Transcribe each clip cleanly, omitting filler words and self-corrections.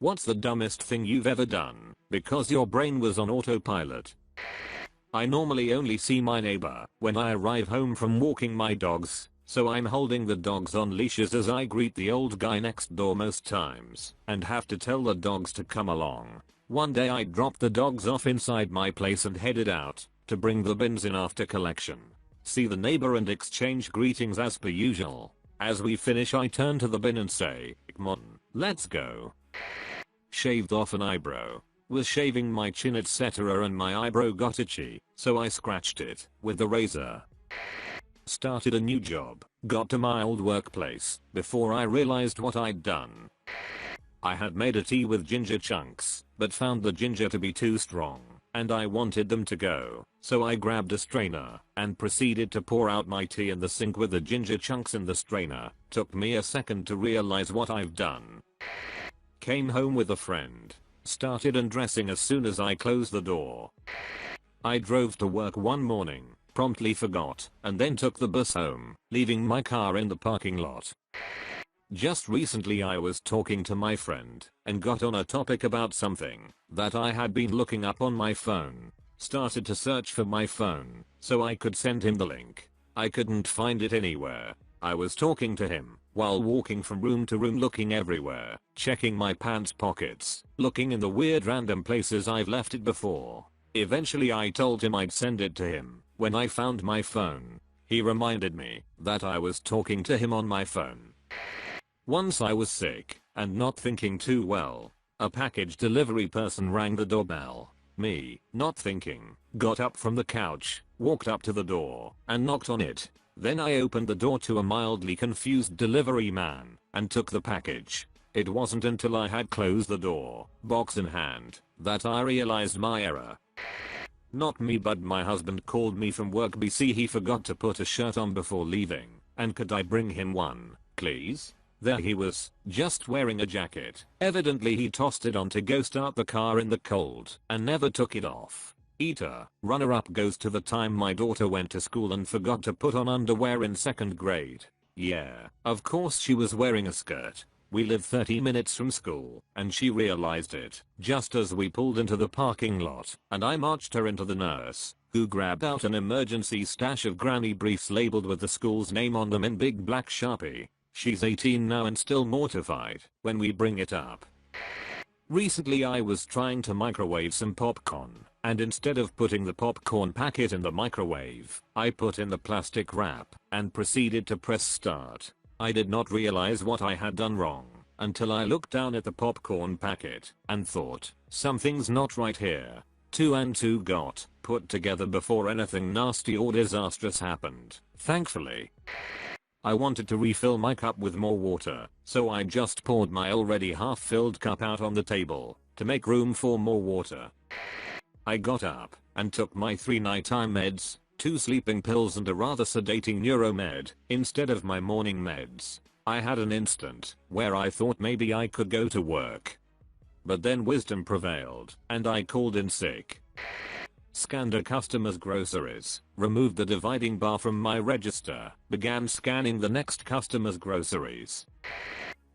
What's the dumbest thing you've ever done because your brain was on autopilot? I normally only see my neighbor when I arrive home from walking my dogs, so I'm holding the dogs on leashes as I greet the old guy next door most times and have to tell the dogs to come along. One day I dropped the dogs off inside my place and headed out to bring the bins in after collection. See the neighbor and exchange greetings as per usual. As we finish I turn to the bin and say, "Come on, let's go." Shaved off an eyebrow. Was shaving my chin etc. and my eyebrow got itchy, so I scratched it with the razor. Started a new job, got to my old workplace before I realized what I'd done. I had made a tea with ginger chunks, but found the ginger to be too strong, and I wanted them to go, so I grabbed a strainer and proceeded to pour out my tea in the sink with the ginger chunks in the strainer. Took me a second to realize what I've done. Came home with a friend. Started undressing as soon as I closed the door. I drove to work one morning, promptly forgot, and then took the bus home, leaving my car in the parking lot. Just recently I was talking to my friend and got on a topic about something that I had been looking up on my phone. Started to search for my phone so I could send him the link. I couldn't find it anywhere. I was talking to him while walking from room to room looking everywhere, checking my pants pockets, looking in the weird random places I've left it before. Eventually I told him I'd send it to him when I found my phone. He reminded me that I was talking to him on my phone. Once I was sick and not thinking too well. A package delivery person rang the doorbell. Me, not thinking, got up from the couch, walked up to the door, and knocked on it. Then I opened the door to a mildly confused delivery man and took the package. It wasn't until I had closed the door, box in hand, that I realized my error. Not me but my husband called me from work BC he forgot to put a shirt on before leaving, and could I bring him one, please? There he was, just wearing a jacket. Evidently he tossed it on to go start the car in the cold and never took it off. Eater, runner-up goes to the time my daughter went to school and forgot to put on underwear in 2nd grade. Yeah, of course she was wearing a skirt. We live 30 minutes from school, and she realized it just as we pulled into the parking lot, and I marched her into the nurse, who grabbed out an emergency stash of granny briefs labeled with the school's name on them in big black Sharpie. She's 18 now and still mortified when we bring it up. Recently I was trying to microwave some popcorn, and instead of putting the popcorn packet in the microwave, I put in the plastic wrap and proceeded to press start. I did not realize what I had done wrong until I looked down at the popcorn packet and thought, something's not right here. 2 and 2 got put together before anything nasty or disastrous happened, thankfully. I wanted to refill my cup with more water, so I just poured my already half-filled cup out on the table to make room for more water. I got up and took my 3 nighttime meds, 2 sleeping pills and a rather sedating neuromed instead of my morning meds. I had an instant where I thought maybe I could go to work. But then wisdom prevailed and I called in sick. Scanned a customer's groceries, removed the dividing bar from my register, began scanning the next customer's groceries.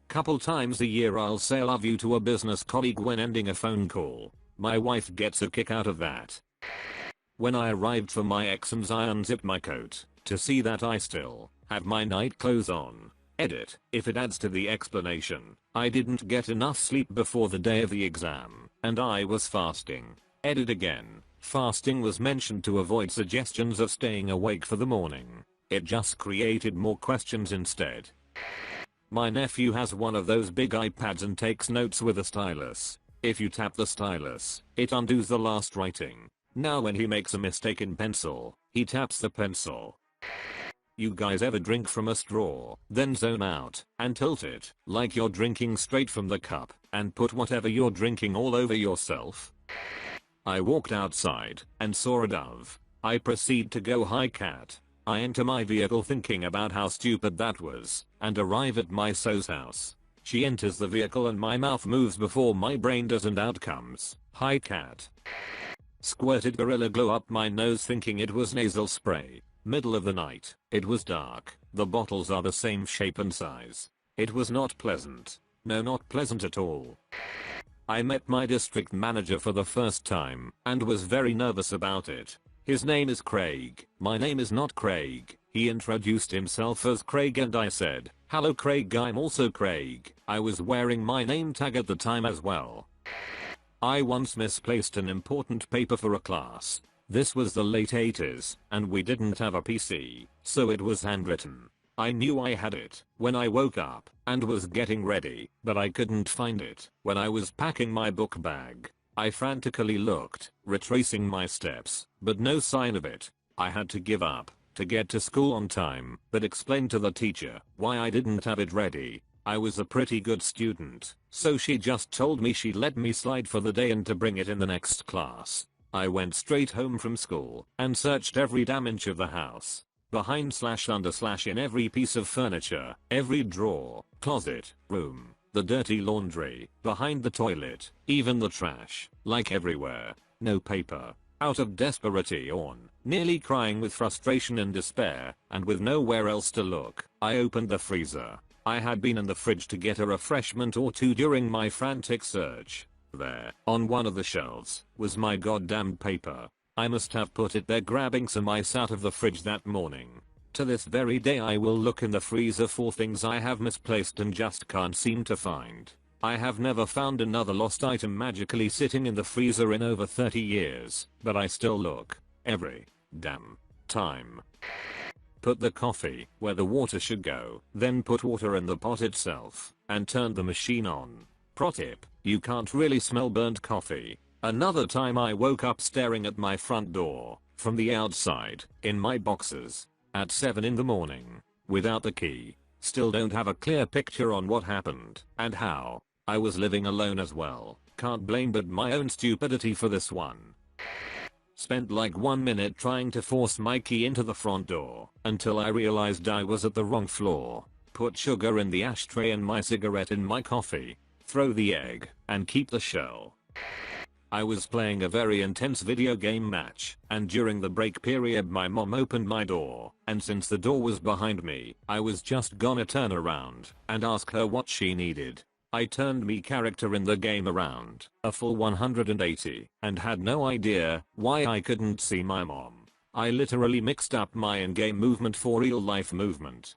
Couple times a year I'll say I love you to a business colleague when ending a phone call. My wife gets a kick out of that. When I arrived for my exams I unzipped my coat to see that I still had my night clothes on. Edit, if it adds to the explanation, I didn't get enough sleep before the day of the exam, and I was fasting. Edit again. Fasting was mentioned to avoid suggestions of staying awake for the morning. It just created more questions instead. My nephew has one of those big iPads and takes notes with a stylus. If you tap the stylus, it undoes the last writing. Now when he makes a mistake in pencil, he taps the pencil. You guys ever drink from a straw, then zone out and tilt it like you're drinking straight from the cup and put whatever you're drinking all over yourself? I walked outside and saw a dove. I proceed to go hi cat. I enter my vehicle thinking about how stupid that was and arrive at my so's house. She enters the vehicle and my mouth moves before my brain does and out comes, hi cat. Squirted Gorilla Glue up my nose thinking it was nasal spray. Middle of the night. It was dark. The bottles are the same shape and size. It was not pleasant. No, not pleasant at all. I met my district manager for the first time and was very nervous about it. His name is Craig. My name is not Craig. He introduced himself as Craig and I said, "Hello Craig, I'm also Craig." I was wearing my name tag at the time as well. I once misplaced an important paper for a class. This was the late 80s and we didn't have a PC, so it was handwritten. I knew I had it when I woke up and was getting ready, but I couldn't find it when I was packing my book bag. I frantically looked, retracing my steps, but no sign of it. I had to give up to get to school on time, but explained to the teacher why I didn't have it ready. I was a pretty good student, so she just told me she'd let me slide for the day and to bring it in the next class. I went straight home from school and searched every damn inch of the house. Behind/under/ in every piece of furniture, every drawer, closet, room, the dirty laundry, behind the toilet, even the trash, like everywhere. No paper. Out of desperation, nearly crying with frustration and despair, and with nowhere else to look, I opened the freezer. I had been in the fridge to get a refreshment or two during my frantic search. There, on one of the shelves, was my goddamn paper. I must have put it there grabbing some ice out of the fridge that morning. To this very day I will look in the freezer for things I have misplaced and just can't seem to find. I have never found another lost item magically sitting in the freezer in over 30 years, but I still look. Every damn time. Put the coffee where the water should go, then put water in the pot itself, and turn the machine on. Pro tip, you can't really smell burnt coffee. Another time I woke up staring at my front door, from the outside, in my boxers, at 7 in the morning, without the key. Still don't have a clear picture on what happened, and how. I was living alone as well, can't blame but my own stupidity for this one. Spent like 1 minute trying to force my key into the front door, until I realized I was at the wrong floor. Put sugar in the ashtray and my cigarette in my coffee. Throw the egg, and keep the shell. I was playing a very intense video game match, and during the break period my mom opened my door, and since the door was behind me, I was just gonna turn around and ask her what she needed. I turned me character in the game around, a full 180, and had no idea why I couldn't see my mom. I literally mixed up my in-game movement for real life movement.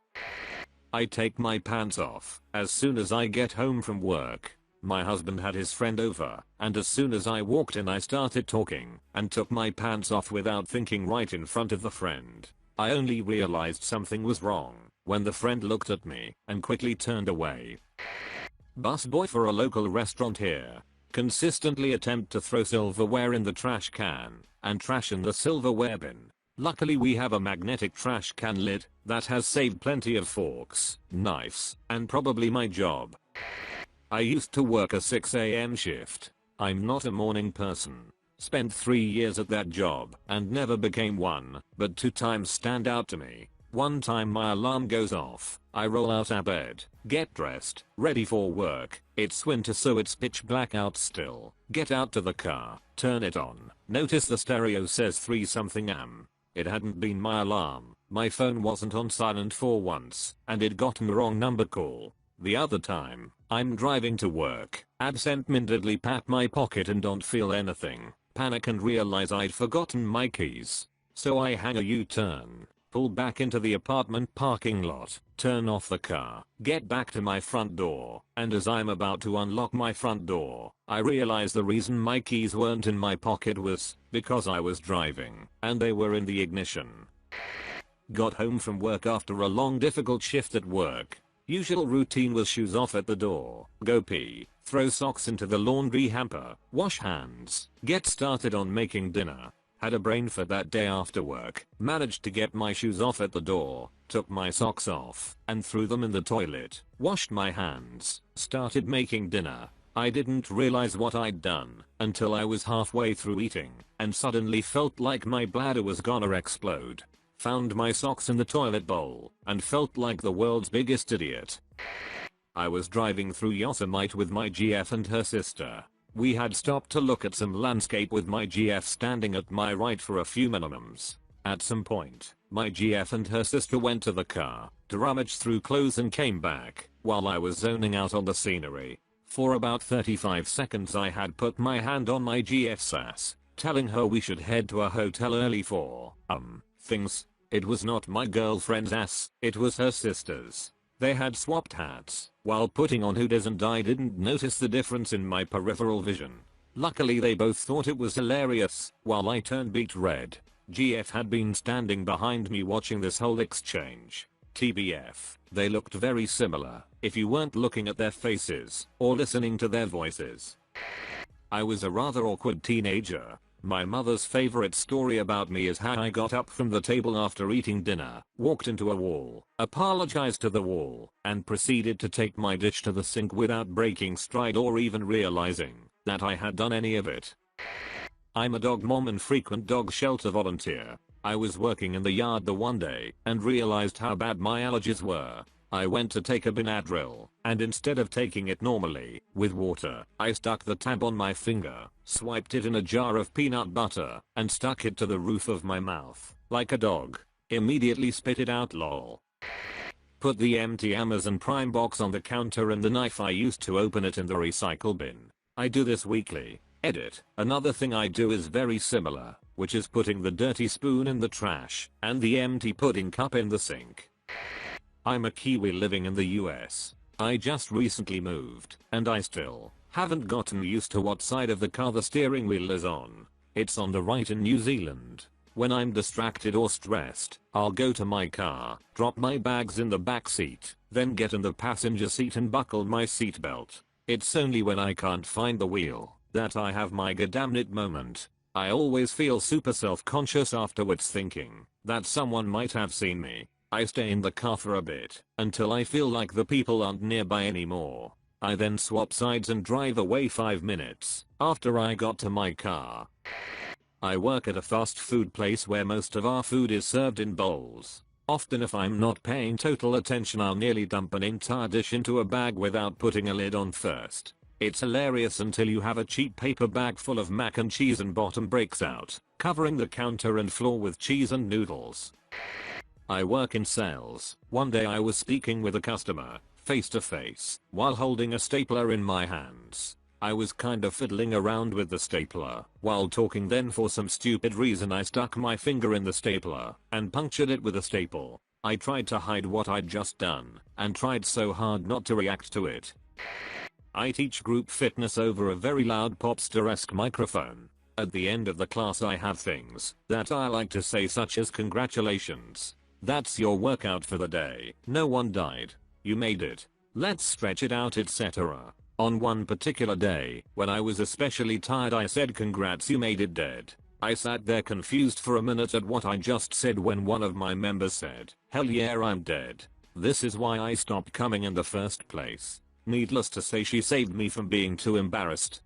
I take my pants off as soon as I get home from work. My husband had his friend over, and as soon as I walked in I started talking, and took my pants off without thinking right in front of the friend. I only realized something was wrong when the friend looked at me and quickly turned away. Busboy for a local restaurant here. Consistently attempt to throw silverware in the trash can, and trash in the silverware bin. Luckily we have a magnetic trash can lid that has saved plenty of forks, knives, and probably my job. I used to work a 6 AM shift. I'm not a morning person. Spent 3 years at that job and never became one, but 2 times stand out to me. One time my alarm goes off. I roll out of bed, get dressed, ready for work. It's winter so it's pitch black out still. Get out to the car, turn it on. Notice the stereo says 3 something am. It hadn't been my alarm. My phone wasn't on silent for once, and it got the wrong number call. The other time, I'm driving to work, absent-mindedly pat my pocket and don't feel anything, panic and realize I'd forgotten my keys. So I hang a U-turn, pull back into the apartment parking lot, turn off the car, get back to my front door, and as I'm about to unlock my front door, I realize the reason my keys weren't in my pocket was because I was driving, and they were in the ignition. Got home from work after a long difficult shift at work. Usual routine was shoes off at the door, go pee, throw socks into the laundry hamper, wash hands, get started on making dinner. Had a brain for that day after work, managed to get my shoes off at the door, took my socks off, and threw them in the toilet, washed my hands, started making dinner. I didn't realize what I'd done until I was halfway through eating, and suddenly felt like my bladder was gonna explode. Found my socks in the toilet bowl, and felt like the world's biggest idiot. I was driving through Yosemite with my GF and her sister. We had stopped to look at some landscape with my GF standing at my right for a few minimums. At some point, my GF and her sister went to the car to rummage through clothes and came back while I was zoning out on the scenery. For about 35 seconds I had put my hand on my GF's ass, telling her we should head to a hotel early for, things. It was not my girlfriend's ass, it was her sister's. They had swapped hats. While putting on hoodies and I didn't notice the difference in my peripheral vision. Luckily they both thought it was hilarious, while I turned beet red. GF had been standing behind me watching this whole exchange. TBF, they looked very similar, if you weren't looking at their faces, or listening to their voices. I was a rather awkward teenager. My mother's favorite story about me is how I got up from the table after eating dinner, walked into a wall, apologized to the wall, and proceeded to take my dish to the sink without breaking stride or even realizing that I had done any of it. I'm a dog mom and frequent dog shelter volunteer. I was working in the yard the one day and realized how bad my allergies were. I went to take a Benadryl, and instead of taking it normally, with water, I stuck the tab on my finger, swiped it in a jar of peanut butter, and stuck it to the roof of my mouth, like a dog. Immediately spit it out lol. Put the empty Amazon Prime box on the counter and the knife I used to open it in the recycle bin. I do this weekly. Edit. Another thing I do is very similar, which is putting the dirty spoon in the trash, and the empty pudding cup in the sink. I'm a Kiwi living in the US. I just recently moved, and I still haven't gotten used to what side of the car the steering wheel is on. It's on the right in New Zealand. When I'm distracted or stressed, I'll go to my car, drop my bags in the back seat, then get in the passenger seat and buckle my seatbelt. It's only when I can't find the wheel that I have my goddamnit moment. I always feel super self-conscious afterwards thinking that someone might have seen me. I stay in the car for a bit until I feel like the people aren't nearby anymore. I then swap sides and drive away 5 minutes after I got to my car. I work at a fast food place where most of our food is served in bowls. Often if I'm not paying total attention I'll nearly dump an entire dish into a bag without putting a lid on first. It's hilarious until you have a cheap paper bag full of mac and cheese and bottom breaks out, covering the counter and floor with cheese and noodles. I work in sales. One day I was speaking with a customer, face to face, while holding a stapler in my hands. I was kind of fiddling around with the stapler while talking, then for some stupid reason I stuck my finger in the stapler and punctured it with a staple. I tried to hide what I'd just done and tried so hard not to react to it. I teach group fitness over a very loud popster-esque microphone. At the end of the class I have things that I like to say, such as congratulations. That's your workout for the day. No one died. You made it. Let's stretch it out, etc. On one particular day, when I was especially tired, I said congrats, you made it dead. I sat there confused for a minute at what I just said when one of my members said, hell yeah, I'm dead. This is why I stopped coming in the first place. Needless to say, she saved me from being too embarrassed.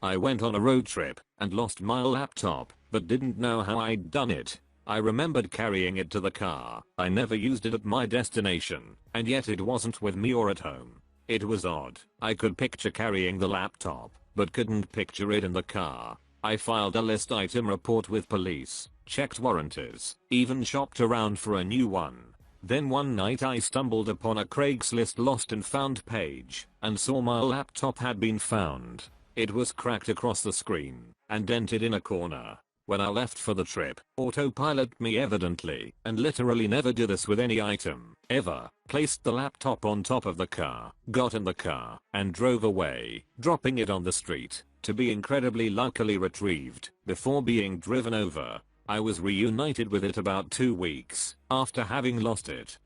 I went on a road trip and lost my laptop, but didn't know how I'd done it. I remembered carrying it to the car. I never used it at my destination, and yet it wasn't with me or at home. It was odd. I could picture carrying the laptop, but couldn't picture it in the car. I filed a list item report with police, checked warranties, even shopped around for a new one. Then one night I stumbled upon a Craigslist lost and found page and saw my laptop had been found. It was cracked across the screen and dented in a corner. When I left for the trip, Autopilot me evidently, and literally never do this with any item, ever, placed the laptop on top of the car, got in the car, and drove away, dropping it on the street, to be incredibly luckily retrieved, before being driven over. I was reunited with it about 2 weeks after having lost it.